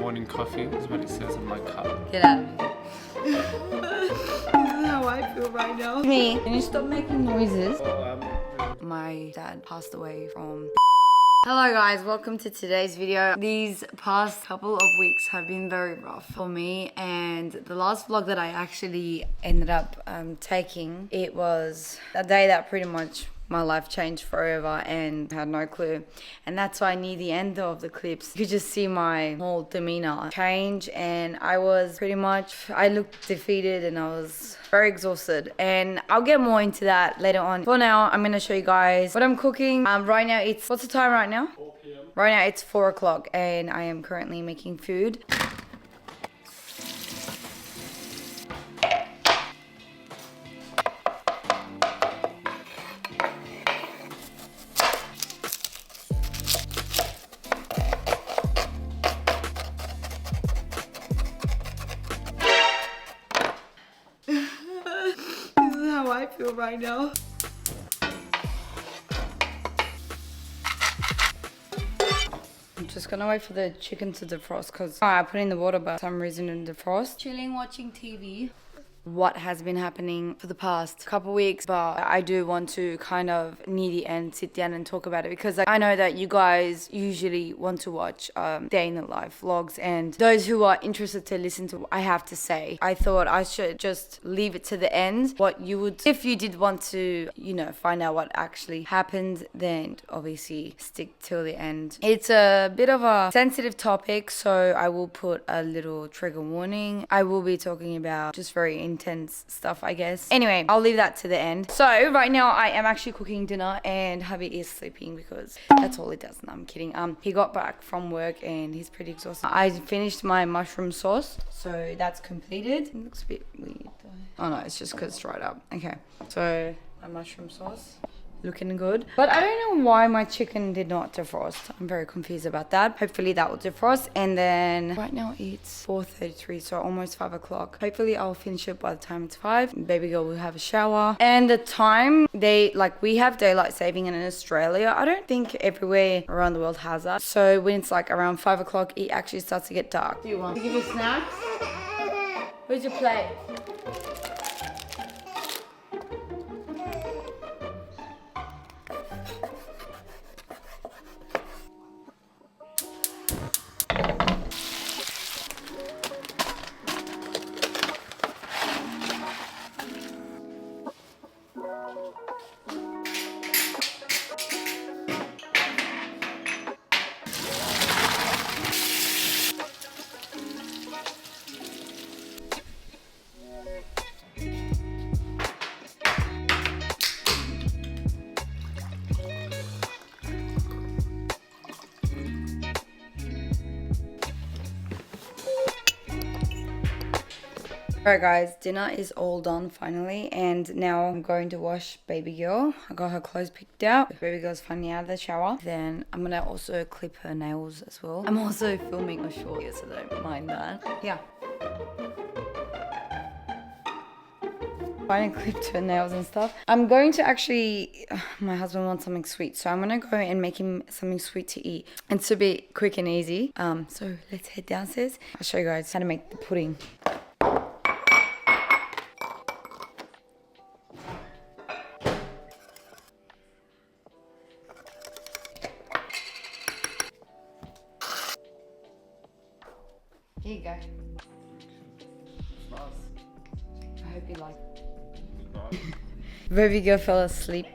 morning coffee is what it says on my cup. Get out of here. This is how I feel right now. Me, can you stop making noises? My dad passed away from... Hello guys, welcome to today's video. These past couple of weeks have been very rough for me, and the last vlog that I actually ended up taking, it was a day that pretty much my life changed forever and I had no clue. And that's why near the end of the clips, you could just see my whole demeanor change, and I looked defeated and I was very exhausted, and I'll get more into that later on. For now, I'm gonna show you guys what I'm cooking. Right now it's, what's the time right now? 4 p.m. Right now it's 4 o'clock and I am currently making food. This is how I feel right now. I'm just gonna wait for the chicken to defrost because I put in the water, but for some reason it didn't defrost. Chilling, watching TV. What has been happening for the past couple weeks, but I do want to kind of near the end sit down and talk about it because I know that you guys usually want to watch day in the life vlogs, and those who are interested to listen to what I have to say, I thought I should just leave it to the end. What you would, if you did want to, you know, find out what actually happened, then obviously stick till the end. It's a bit of a sensitive topic, so I will put a little trigger warning. I will be talking about just very intense stuff, I guess. Anyway, I'll leave that to the end. So right now I am actually cooking dinner and hubby is sleeping because that's all he does. No, I'm kidding. He got back from work and he's pretty exhausted. I finished my mushroom sauce, so that's completed. It looks a bit weird though. Oh no, it's just because it's dried up. Okay, so my mushroom sauce looking good, but I don't know why my chicken did not defrost. I'm very confused about that. Hopefully that will defrost. And then right now it's 4:33, so almost 5 o'clock. Hopefully I'll finish it by the time it's 5. Baby girl will have a shower, and the time we have daylight saving in Australia. I don't think everywhere around the world has that. So when it's like around 5 o'clock, it actually starts to get dark. Do you want to give you snacks? Where's your plate? Alright guys, dinner is all done finally, and now I'm going to wash baby girl. I got her clothes picked out. Baby girl's finally out of the shower. Then I'm gonna also clip her nails as well. I'm also filming a short here, so don't mind that. Yeah. Finally clipped her nails and stuff. I'm going to actually, my husband wants something sweet, so I'm gonna go and make him something sweet to eat. And to be quick and easy. So let's head downstairs. I'll show you guys how to make the pudding. Here you go. It's nice. I hope you like it. It's nice. Baby girl fell asleep,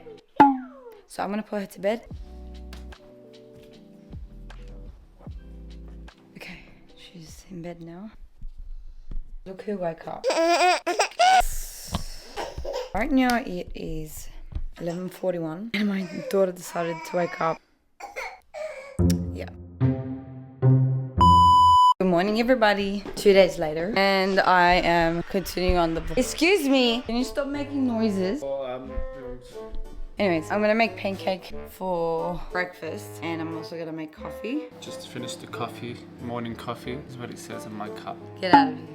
so I'm gonna put her to bed. Okay, she's in bed now. Look who woke up. Right now it is 11:41 and my daughter decided to wake up. Yeah. Good morning everybody. 2 days later and I am continuing on the vlog. Excuse me, can you stop making noises? Anyways, I'm gonna make pancake for breakfast and I'm also gonna make coffee. Just finished the coffee. Morning coffee is what it says on my cup. Get out of here.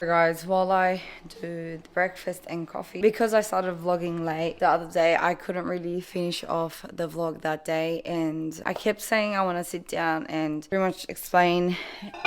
Guys, while I do the breakfast and coffee, because I started vlogging late the other day, I couldn't really finish off the vlog that day, and I kept saying I want to sit down and pretty much explain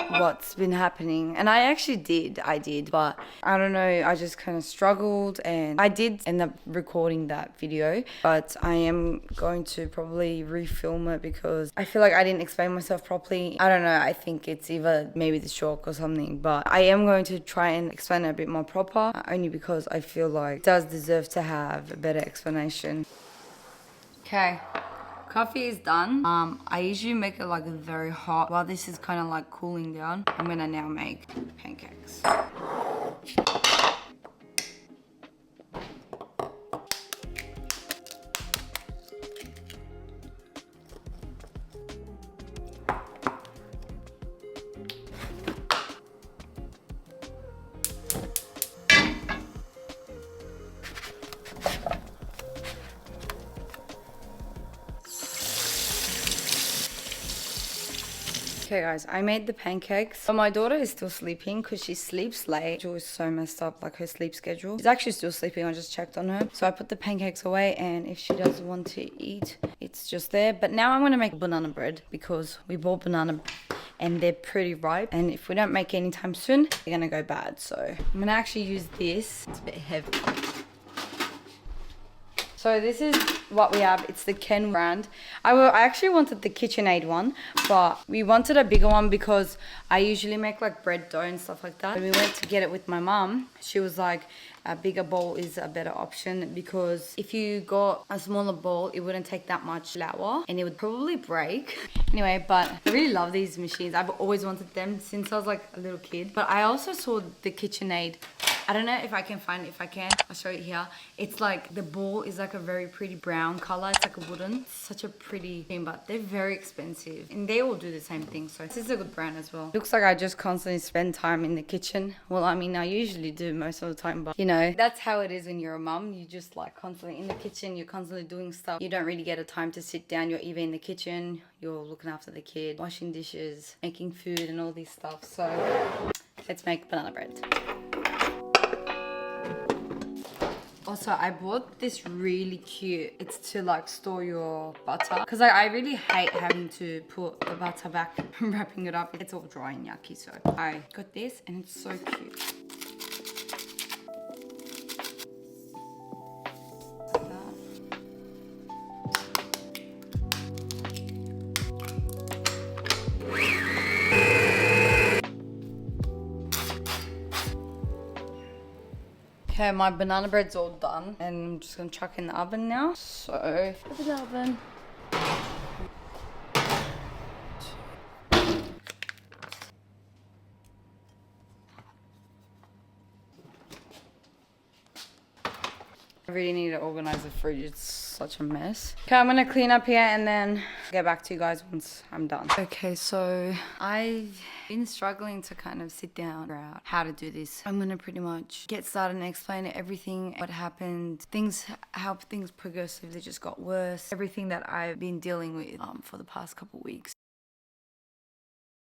what's been happening, and I did, but I don't know, I just kind of struggled, and I did end up recording that video, but I am going to probably refilm it because I feel like I didn't explain myself properly. I don't know, I think it's either maybe the shock or something, but I am going to try and explain it a bit more proper, only because I feel like it does deserve to have a better explanation. Okay, coffee is done. I usually make it like very hot. While this is kind of like cooling down, I'm gonna now make pancakes. Okay guys, I made the pancakes, but my daughter is still sleeping because she sleeps late. She was so messed up, like her sleep schedule. She's actually still sleeping, I just checked on her. So I put the pancakes away, and if she does want to eat, it's just there. But now I'm gonna make banana bread because we bought banana and they're pretty ripe. And if we don't make it anytime soon, they're gonna go bad. So I'm gonna actually use this. It's a bit heavy. So this is what we have. It's the Ken brand. I actually wanted the KitchenAid one, but we wanted a bigger one because I usually make like bread dough and stuff like that. When we went to get it with my mum, she was like, a bigger bowl is a better option because if you got a smaller bowl, it wouldn't take that much flour and it would probably break. Anyway, but I really love these machines. I've always wanted them since I was like a little kid. But I also saw the KitchenAid. I don't know if I can find it. If I can, I'll show you here. It's like the bowl is like a very pretty brown color. It's like a wooden. It's such a pretty thing, but they're very expensive and they all do the same thing. So this is a good brand as well. Looks like I just constantly spend time in the kitchen. Well, I mean, I usually do most of the time, but you know, that's how it is when you're a mum. You just like constantly in the kitchen. You're constantly doing stuff. You don't really get a time to sit down. You're either in the kitchen, you're looking after the kid, washing dishes, making food and all this stuff. So let's make banana bread. Also, I bought this really cute, it's to like store your butter. Because I really hate having to put the butter back and wrapping it up. It's all dry and yucky, so I got this and it's so cute. Okay, my banana bread's all done and I'm just gonna chuck in the oven now. So, put the oven. I really need to organize the fridge, it's such a mess. Okay, I'm gonna clean up here and then get back to you guys once I'm done. Okay, so I've been struggling to kind of sit down and figure out how to do this. I'm gonna pretty much get started and explain everything, what happened, how things progressively just got worse, everything that I've been dealing with for the past couple weeks.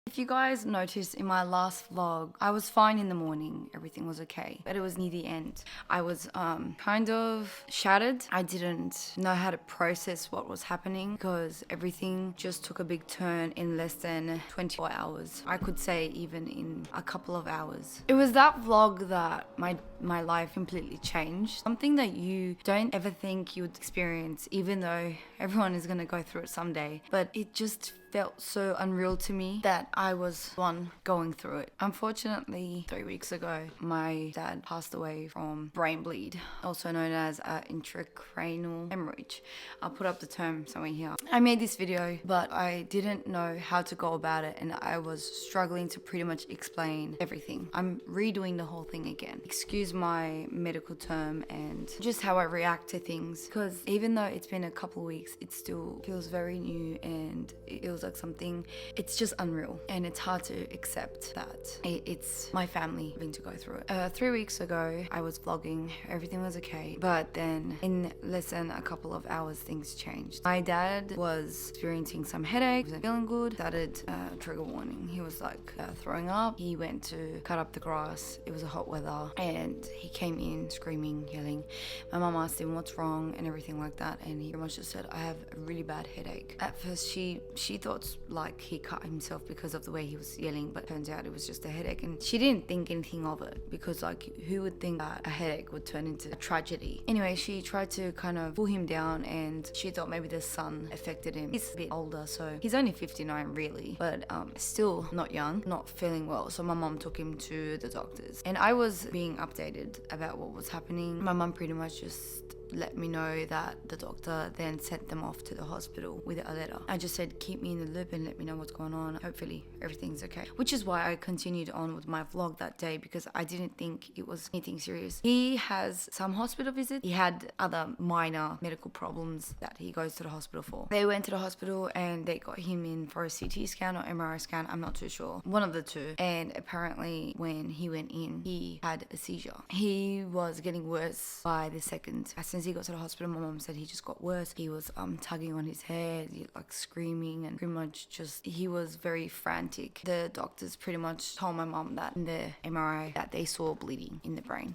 If you guys noticed in my last vlog, I was fine in the morning, everything was okay, but it was near the end. I was kind of shattered. I didn't know how to process what was happening because everything just took a big turn in less than 24 hours. I could say even in a couple of hours. It was that vlog that my life completely changed. Something that you don't ever think you would experience, even though everyone is gonna go through it someday, but it just felt so unreal to me that I was one going through it. Unfortunately, 3 weeks ago, my dad passed away from brain bleed, also known as intracranial hemorrhage. I'll put up the term somewhere here. I made this video, but I didn't know how to go about it, and I was struggling to pretty much explain everything. I'm redoing the whole thing again. Excuse my medical term and just how I react to things, because even though it's been a couple of weeks, it still feels very new and it was feels like something, it's just unreal. And it's hard to accept that it's my family having to go through it. 3 weeks ago, I was vlogging. Everything was okay. But then in less than a couple of hours, things changed. My dad was experiencing some headache, wasn't feeling good, started trigger warning. He was like throwing up. He went to cut up the grass. It was a hot weather and he came in screaming, yelling. My mum asked him what's wrong and everything like that, and he pretty much just said, I have a really bad headache. At first she thought like he cut himself because of the way he was yelling, but turns out it was just a headache, and she didn't think anything of it because like who would think that a headache would turn into a tragedy. Anyway, she tried to kind of pull him down and she thought maybe the sun affected him. He's a bit older, so he's only 59 really, but still not young, not feeling well. So my mom took him to the doctors and I was being updated about what was happening. My mom pretty much just let me know that the doctor then sent them off to the hospital with a letter. I just said, keep me in the loop and let me know what's going on. Hopefully everything's okay. Which is why I continued on with my vlog that day, because I didn't think it was anything serious. He has some hospital visits. He had other minor medical problems that he goes to the hospital for. They went to the hospital and they got him in for a CT scan or MRI scan. I'm not too sure. One of the two. And apparently when he went in, he had a seizure. He was getting worse by the second. As soon as he got to the hospital, my mom said he just got worse. He was tugging on his head, like screaming, and pretty much just, he was very frantic. The doctors pretty much told my mom that in the MRI that they saw bleeding in the brain.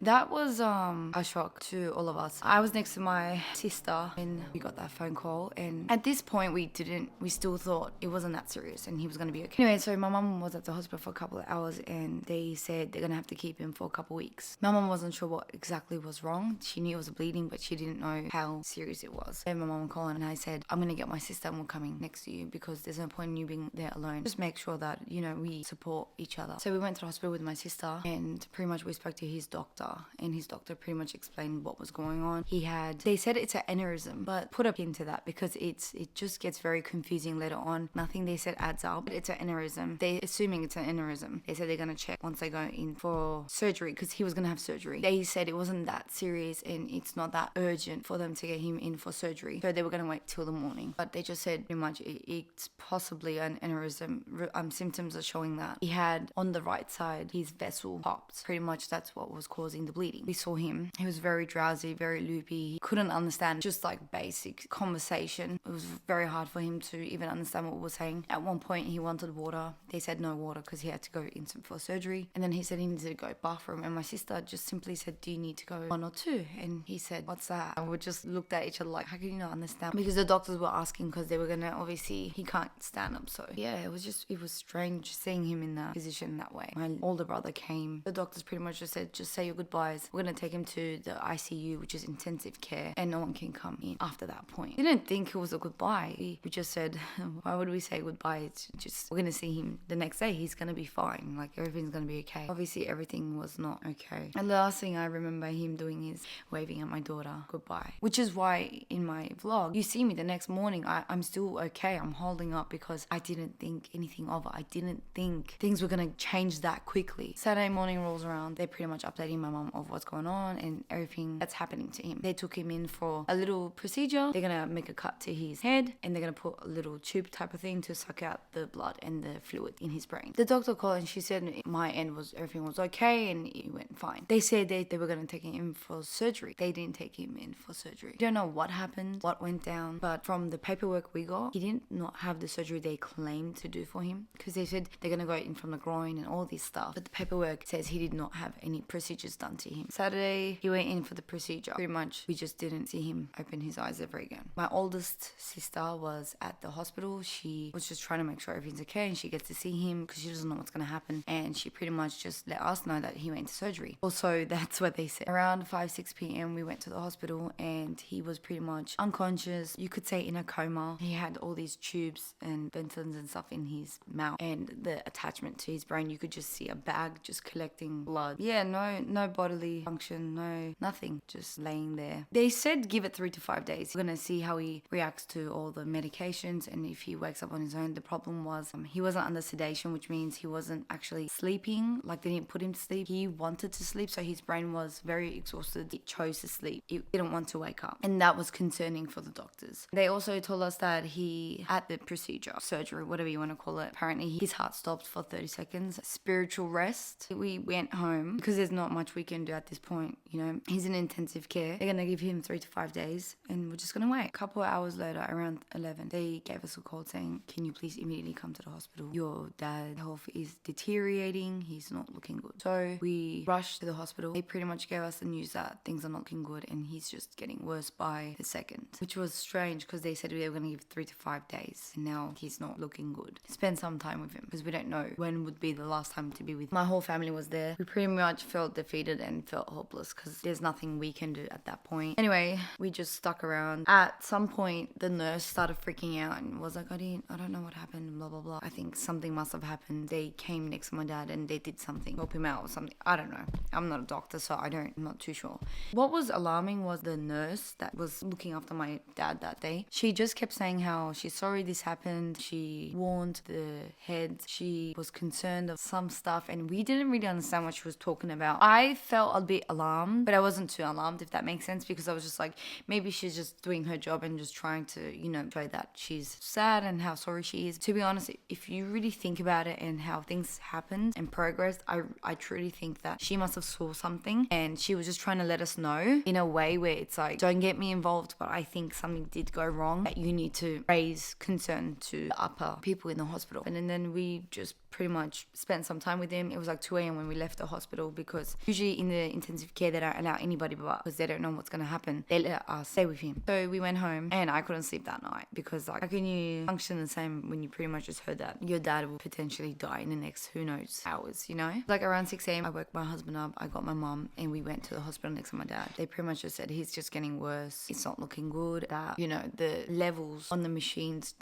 That was a shock to all of us. I was next to my sister when we got that phone call, and at this point we still thought it wasn't that serious and he was going to be okay. Anyway, so my mum was at the hospital for a couple of hours and they said they're going to have to keep him for a couple of weeks. My mum wasn't sure what exactly was wrong. She knew it was bleeding, but she didn't know how serious it was. And my mum called and I said, I'm going to get my sister and we're coming next to you because there's no point in you being there alone. Just make sure that, you know, we support each other. So we went to the hospital with my sister and pretty much we spoke to his doctor, and his doctor pretty much explained what was going on. They said it's an aneurysm, but put a pin to that because it just gets very confusing later on. Nothing they said adds up. It's an aneurysm. They're assuming it's an aneurysm. They said they're going to check once they go in for surgery because he was going to have surgery. They said it wasn't that serious and it's not that urgent for them to get him in for surgery. So they were going to wait till the morning. But they just said pretty much it's possibly an aneurysm. Symptoms are showing that he had on the right side, his vessel popped. Pretty much that's what was causing the bleeding. We saw him. He was very drowsy, very loopy. He couldn't understand just like basic conversation. It was very hard for him to even understand what we were saying. At one point, he wanted water. They said no water because he had to go in for surgery. And then he said he needed to go bathroom. And my sister just simply said, do you need to go 1 or 2? And he said, what's that? And we just looked at each other like, how can you not understand? Because the doctors were asking because they were going to, obviously, he can't stand up. So yeah, it was strange seeing him in that position that way. My older brother came. The doctors pretty much just said, just say your goodbyes. We're going to take him to the ICU, which is intensive care, and no one can come in after that point. We didn't think it was a goodbye. We just said, why would we say goodbye? It's just, we're going to see him the next day. He's going to be fine. Like, everything's going to be okay. Obviously, everything was not okay. And the last thing I remember him doing is waving at my daughter goodbye, which is why in my vlog, you see me the next morning, I'm still okay. I'm holding up because I didn't think anything of it. I didn't think things were going to change that quickly. Saturday morning rolls around. They're pretty much updating my mom of what's going on and everything that's happening to him. They took him in for a little procedure. They're gonna make a cut to his head and they're gonna put a little tube type of thing to suck out the blood and the fluid in his brain. The doctor called and she said my end was, everything was okay and it went fine. They said they were gonna take him in for surgery. They didn't take him in for surgery. Don't know what happened, what went down, but from the paperwork we got, he didn't not have the surgery they claimed to do for him because they said they're gonna go in from the groin and all this stuff. But the paperwork says he did not have any procedures done to him. Saturday, he went in for the procedure. Pretty much, we just didn't see him open his eyes ever again. My oldest sister was at the hospital. She was just trying to make sure everything's okay and she gets to see him because she doesn't know what's going to happen. And she pretty much just let us know that he went to surgery. Also, that's what they said. Around 5-6 p.m. we went to the hospital and he was pretty much unconscious. You could say in a coma. He had all these tubes and ventils and stuff in his mouth and the attachment to his brain. You could just see a bag just collecting blood. Yeah, no bodily function, no nothing, just laying there. They said give it 3 to 5 days. We're gonna see how he reacts to all the medications and if he wakes up on his own. The problem was he wasn't under sedation, which means he wasn't actually sleeping. Like they didn't put him to sleep. He wanted to sleep, so his brain was very exhausted. It chose to sleep. It didn't want to wake up, and that was concerning for the doctors. They also told us that he at the procedure, surgery, whatever you want to call it, apparently his heart stopped for 30 seconds. Spiritual rest. We went home because there's not much we can do at this point. You know, he's in intensive care. They're gonna give him 3 to 5 days, and we're just gonna wait. A couple of hours later, around 11, they gave us a call saying, "Can you please immediately come to the hospital? Your dad's health is deteriorating. He's not looking good." So we rushed to the hospital. They pretty much gave us the news that things are not looking good, and he's just getting worse by the second, which was strange because they said they were gonna give 3 to 5 days, and now he's not looking good. Spend some time with him because we don't know when would be the last time to be with him. My whole family was there. We pretty much felt defeated and felt hopeless because there's nothing we can do at that point. Anyway, we just stuck around. At some point, the nurse started freaking out and was like, I don't know what happened, blah, blah, blah. I think something must have happened. They came next to my dad and they did something, help him out or something. I don't know. I'm not a doctor, so I'm not too sure. What was alarming was the nurse that was looking after my dad that day. She just kept saying how she's sorry this happened. She warned the head. She was concerned of some stuff, and we didn't really understand what she was talking about. I felt a bit alarmed, but I wasn't too alarmed, if that makes sense, because I was just like, maybe she's just doing her job and just trying to, you know, show that she's sad and how sorry she is. To be honest, if you really think about it and how things happened and progressed, I truly think that she must have saw something and she was just trying to let us know in a way where it's like, don't get me involved, but I think something did go wrong that you need to raise concern to the upper people in the hospital. And then we just pretty much spent some time with him. It was like 2 a.m. when we left the hospital, because usually in the intensive care they don't allow anybody but because they don't know what's going to happen. They let us stay with him. So we went home and I couldn't sleep that night because like, how can you function the same when you pretty much just heard that your dad will potentially die in the next who knows hours, you know? Like around 6 a.m. I woke my husband up, I got my mom, and we went to the hospital next to my dad. They pretty much just said he's just getting worse, it's not looking good, that, you know, the levels on the machines,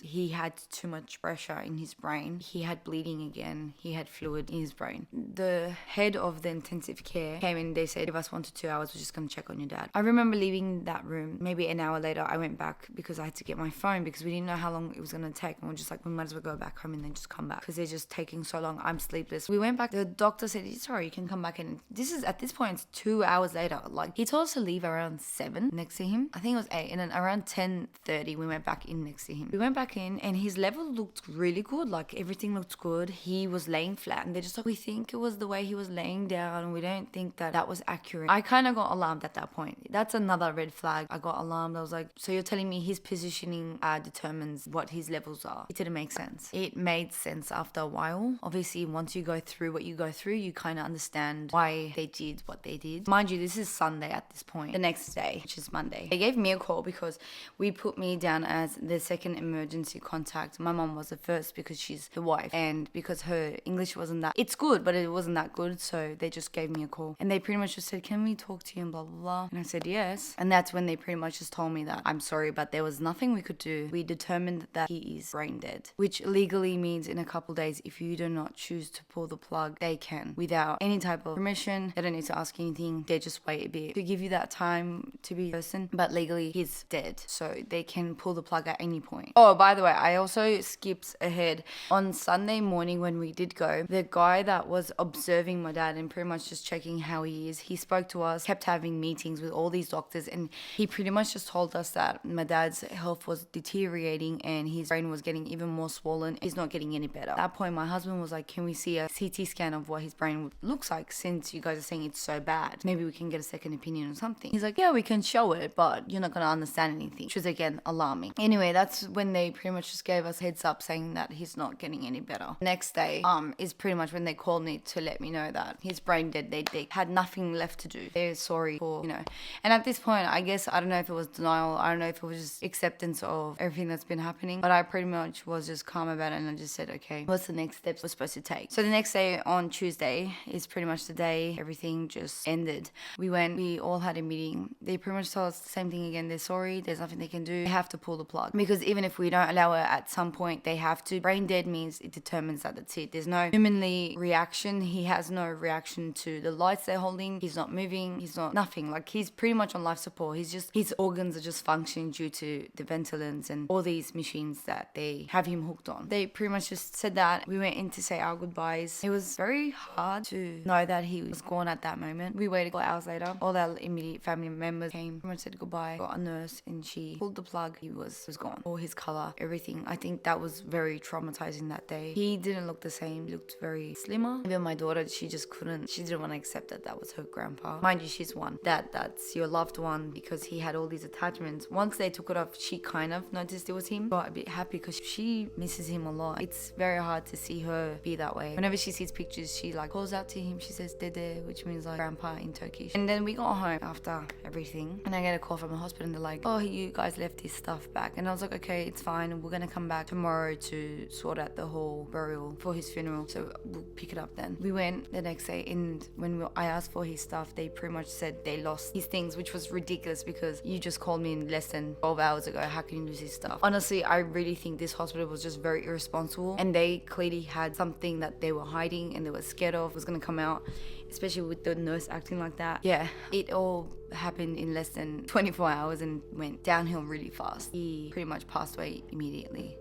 he had too much pressure in his brain. He had bleeding again. He had fluid in his brain. The head of the intensive care came in. They said, give us 1 to 2 hours. We're just going to check on your dad. I remember leaving that room. Maybe an hour later, I went back because I had to get my phone because we didn't know how long it was going to take. And we're just like, we might as well go back home and then just come back because they're just taking so long. I'm sleepless. We went back. The doctor said, sorry, you can come back in. At this point, it's 2 hours later. Like, he told us to leave around 7 next to him. I think it was 8. And then around 10:30, we went back in next to him. We went back in and his level looked really good. Like, everything looked good. He was laying flat and they're just like, we think it was the way he was laying down. We don't think that was accurate. I kind of got alarmed at that point. That's another red flag. I got alarmed. I was like, so you're telling me his positioning determines what his levels are? It didn't make sense. It made sense after a while. Obviously, once you go through what you go through, you kind of understand why they did what they did. Mind you, this is Sunday at this point. The next day, which is Monday, they gave me a call because we put me down as the second emergency contact. My mom was the first because she's the wife, and because her English wasn't that, it's good, but it wasn't that good, so they just gave me a call and they pretty much just said, can we talk to you and blah blah blah, and I said yes. And that's when they pretty much just told me that I'm sorry, but there was nothing we could do. We determined that he is brain dead, which legally means in a couple days, if you do not choose to pull the plug, they can, without any type of permission. They don't need to ask anything. They just wait a bit to give you that time to be a person, but legally he's dead, so they can pull the plug at any point. Oh, by the way, I also skipped ahead. On Sunday morning when we did go, the guy that was observing my dad and pretty much just checking how he is, he spoke to us, kept having meetings with all these doctors, and he pretty much just told us that my dad's health was deteriorating and his brain was getting even more swollen. He's not getting any better. At that point, my husband was like, can we see a CT scan of what his brain looks like, since you guys are saying it's so bad? Maybe we can get a second opinion or something. He's like, yeah, we can show it, but you're not going to understand anything, which was again alarming. Anyway, that's when they pretty much just gave us heads up saying that he's not getting any better. Next day is pretty much when they called me to let me know that he's brain dead. They had nothing left to do. They're sorry for, you know. And at this point, I guess, I don't know if it was denial, I don't know if it was just acceptance of everything that's been happening, but I pretty much was just calm about it and I just said, okay, what's the next steps we're supposed to take? So the next day, on Tuesday, is pretty much the day everything just ended. We all had a meeting. They pretty much told us the same thing again. They're sorry, there's nothing they can do. They have to pull the plug, because even if we don't allow it at some point, they have to. Brain dead means it determines that that's it. There's no humanly reaction. He has no reaction to to the lights they're holding. He's not moving. He's not nothing. Like he's pretty much on life support. His organs are just functioning due to the ventilators and all these machines that they have him hooked on. They pretty much just said that. We went in to say our goodbyes. It was very hard to know that he was gone at that moment. We waited 4 hours later. All our immediate family members came. Pretty much said goodbye. Got a nurse and she pulled the plug. He was gone. All his color, everything. I think that was very traumatizing that day. He didn't look the same. He looked very slimmer. Even my daughter, she didn't want to accept that was her grandpa. Mind you, she's one. That's your loved one, because he had all these attachments. Once they took it off, she kind of noticed it was him. Got a bit happy because she misses him a lot. It's very hard to see her be that way. Whenever she sees pictures, she like calls out to him. She says dede, which means like grandpa in Turkish. And then we got home after everything and I get a call from the hospital and they're like, oh, you guys left his stuff back. And I was like, okay, it's fine. We're gonna come back tomorrow to sort out the whole burial for his funeral. So we'll pick it up then. We went the next day and when I asked for his stuff, they pretty much said they lost his things, which was ridiculous because you just called me in less than 12 hours ago. How can you lose his stuff? Honestly, I really think this hospital was just very irresponsible and they clearly had something that they were hiding and they were scared of was gonna come out, especially with the nurse acting like that. Yeah, it all happened in less than 24 hours and went downhill really fast. He pretty much passed away immediately.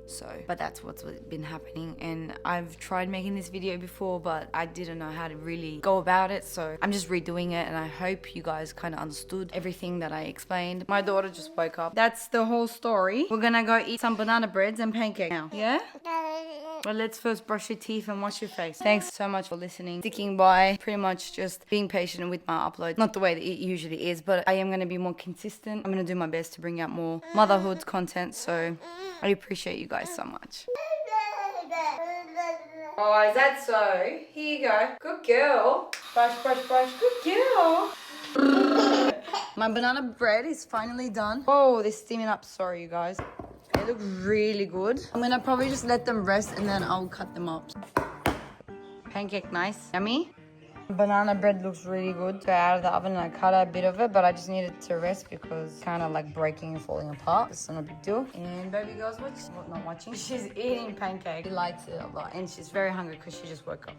But that's what's been happening, and I've tried making this video before but I didn't know how to really go about it, so I'm just redoing it and I hope you guys kind of understood everything that I explained. My daughter just woke up. That's the whole story. We're gonna go eat some banana breads and pancake now. Yeah? But let's first brush your teeth and wash your face. Thanks so much for listening, sticking by, pretty much just being patient with my upload. Not the way that it usually is, but I am going to be more consistent. I'm going to do my best to bring out more motherhood content, so I appreciate you guys so much. Oh, is that so? Here you go. Good girl. Brush, brush, brush. Good girl. My banana bread is finally done. Oh, they're steaming up. Sorry, you guys. They look really good. I'm gonna probably just let them rest and then I'll cut them up. Pancake, nice. Yummy. Banana bread looks really good. So out of the oven and I cut a bit of it, but I just needed to rest because it's kind of like breaking and falling apart. It's not a big deal. And baby girl's watching, well, not watching. She's eating pancake. She likes it a lot and she's very hungry because she just woke up.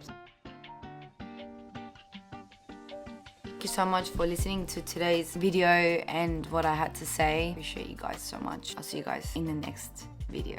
Thank you so much for listening to today's video and what I had to say. Appreciate you guys so much. I'll see you guys in the next video.